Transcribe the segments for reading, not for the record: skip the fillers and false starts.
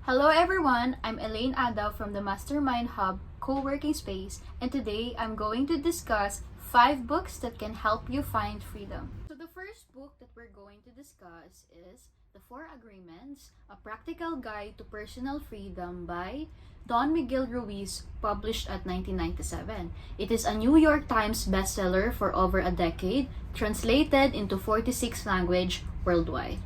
Hello everyone, I'm Elaine Ada from the Mastermind Hub co-working space, and today I'm going to discuss 5 books that can help you find freedom. So the first book that we're going to discuss is The 4 Agreements, A Practical Guide to Personal Freedom by Don Miguel Ruiz, published at 1997. It is a New York Times bestseller for over a decade, translated into 46 languages worldwide.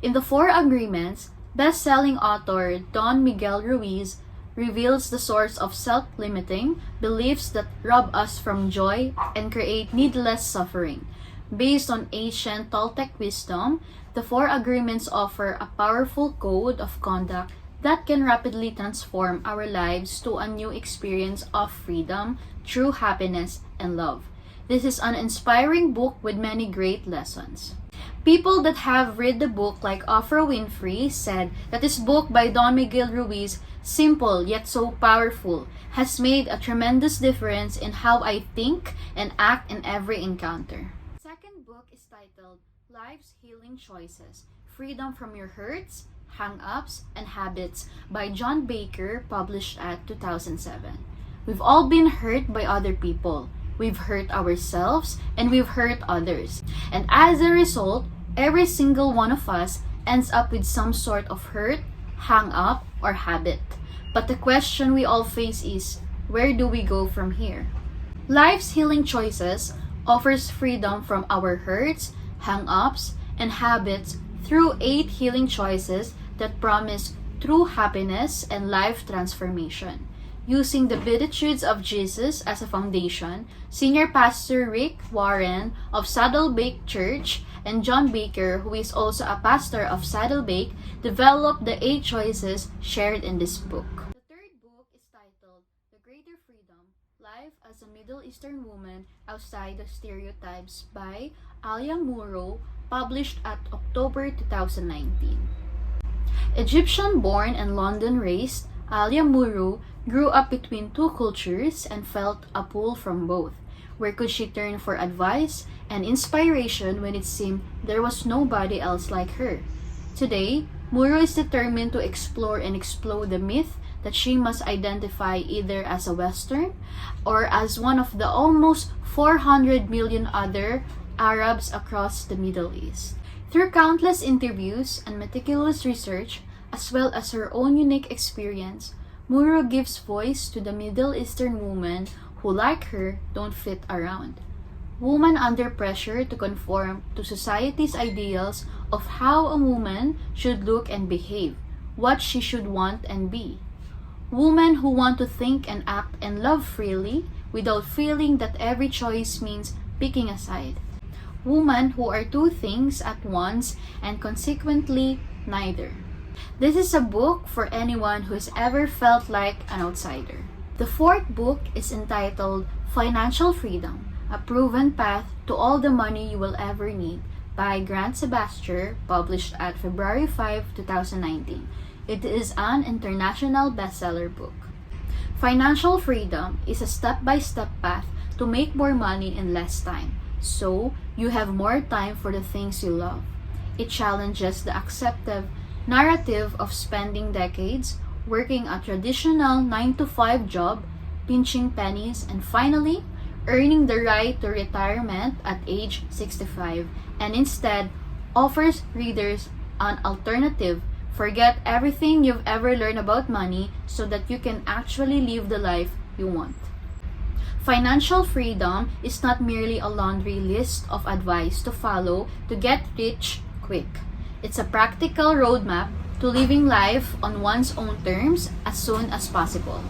In The 4 Agreements, best-selling author Don Miguel Ruiz reveals the source of self-limiting beliefs that rob us from joy and create needless suffering. Based on ancient Toltec wisdom, the 4 Agreements offer a powerful code of conduct that can rapidly transform our lives to a new experience of freedom, true happiness, and love. This is an inspiring book with many great lessons. People that have read the book, like Oprah Winfrey, said that this book by Don Miguel Ruiz, simple yet so powerful, has made a tremendous difference in how I think and act in every encounter. The second book is titled Life's Healing Choices, Freedom from Your Hurts, Hang-Ups, and Habits by John Baker, published at 2007. We've all been hurt by other people. We've hurt ourselves and we've hurt others. And as a result, every single one of us ends up with some sort of hurt, hang-up, or habit. But the question we all face is, where do we go from here? Life's Healing Choices offers freedom from our hurts, hang-ups, and habits through 8 healing choices that promise true happiness and life transformation. Using the Beatitudes of Jesus as a foundation, Senior Pastor Rick Warren of Saddleback Church and John Baker, who is also a pastor of Saddleback, developed the 8 choices shared in this book. The third book is titled The Greater Freedom, Life as a Middle Eastern Woman Outside the Stereotypes by Alia Muro, published at October 2019. Egyptian-born and London-raised, Alia Muro grew up between 2 cultures and felt a pull from both. Where could she turn for advice and inspiration when it seemed there was nobody else like her? Today, Muro is determined to explore and explode the myth that she must identify either as a Western or as one of the almost 400 million other Arabs across the Middle East. Through countless interviews and meticulous research, as well as her own unique experience, Muro gives voice to the Middle Eastern women who, like her, don't fit around. Women under pressure to conform to society's ideals of how a woman should look and behave, what she should want and be. Women who want to think and act and love freely without feeling that every choice means picking a side. Women who are 2 things at once and consequently neither. This is a book for anyone who's ever felt like an outsider. The 4th book is entitled Financial Freedom, A Proven Path to All the Money You Will Ever Need by Grant Sebastian, published at February 5, 2019. It is an international bestseller book. Financial freedom is a step-by-step path to make more money in less time, so you have more time for the things you love. It challenges the accepted narrative of spending decades working a traditional 9-to-5 job, pinching pennies, and finally earning the right to retirement at age 65, and instead offers readers an alternative. Forget everything you've ever learned about money so that you can actually live the life you want. Financial freedom is not merely a laundry list of advice to follow to get rich quick. It's a practical roadmap to living life on one's own terms as soon as possible.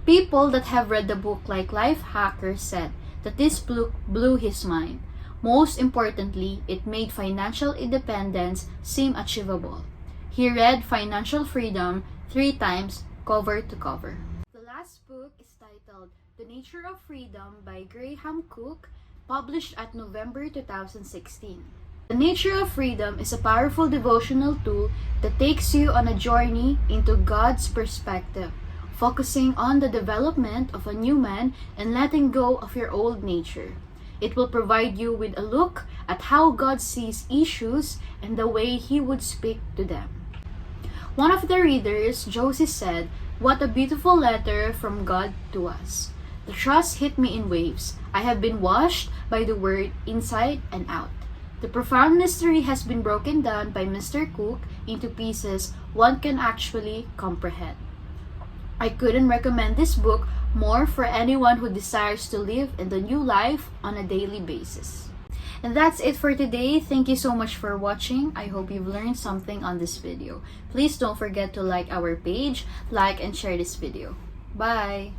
People that have read the book, like Life Hacker, said that this book blew his mind. Most importantly, it made financial independence seem achievable. He read Financial Freedom 3 times, cover to cover. The last book is titled The Nature of Freedom by Graham Cook, published at November 2016. The Nature of Freedom is a powerful devotional tool that takes you on a journey into God's perspective, focusing on the development of a new man and letting go of your old nature. It will provide you with a look at how God sees issues and the way He would speak to them. One of the readers, Josie, said, "What a beautiful letter from God to us." The trust hit me in waves. I have been washed by the word inside and out. The profound mystery has been broken down by Mr. Cook into pieces one can actually comprehend. I couldn't recommend this book more for anyone who desires to live in the new life on a daily basis. And that's it for today. Thank you so much for watching. I hope you've learned something on this video. Please don't forget to like our page, like and share this video. Bye!